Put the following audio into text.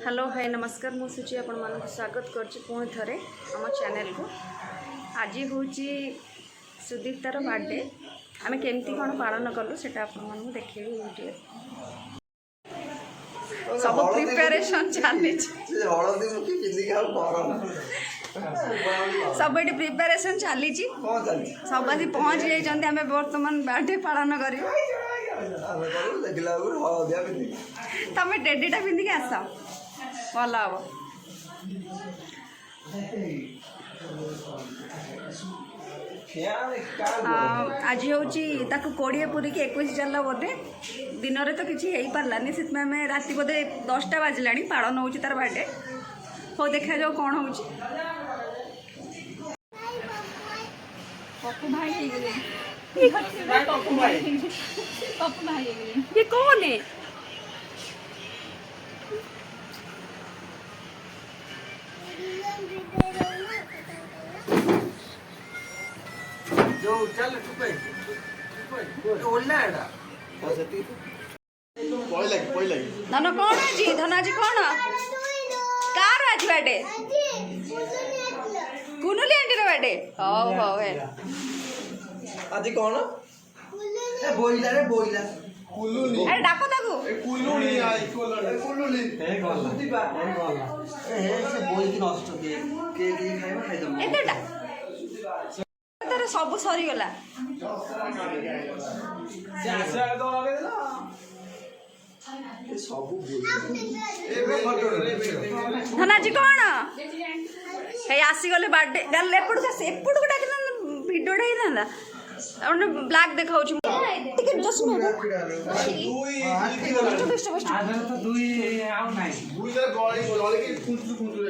Hello hi नमस्कार मु सुची आपण मानक स्वागत करछि पुणी थरे हम चैनल को। आज हूँ सुदीप्तार बर्थडे आम केमती कौन पालन कलु से देखे वीडियो सब प्रिपेरेशन चली सब ये प्रिपेरेशन चली सब आज पहुँच जाइए आम बर्तमान बर्थडे पालन कर तुम टेडीटा पिंधिक आस भल हम आज हूँ कोड़े पूरी की 21 चल बोधे दिन में तो किसी हो पारानी से राति बोधे 10टा बाजला पालन हो तार बर्थडे हो देखा जाओ कौन हो पप्पू भाई ये कौन है जो चल धन कौन जी धन आज कौन कार आज बर्थडे कुनुली आंटी बर्थडे हौ हौ आज कौन ए बोइला रे बोइला कुलुनी अरे डाको ताको ए कुलुनी आई कुलुनी ए गला ए गला ए से बोइ की नष्ट के खाइबा खाइ दम एतेटा तार सब सरी गला से तो लगे देला ए सब बोइ ए फोटो धन आज कौन हे आसी गले बर्थडे गल एपड़ का एपड़ को डाक भिडियो ही था उन्हें ब्लैक देखा टिकट जस्ट दुई आउ नाही दुई गली गली के कुंटू कुंटू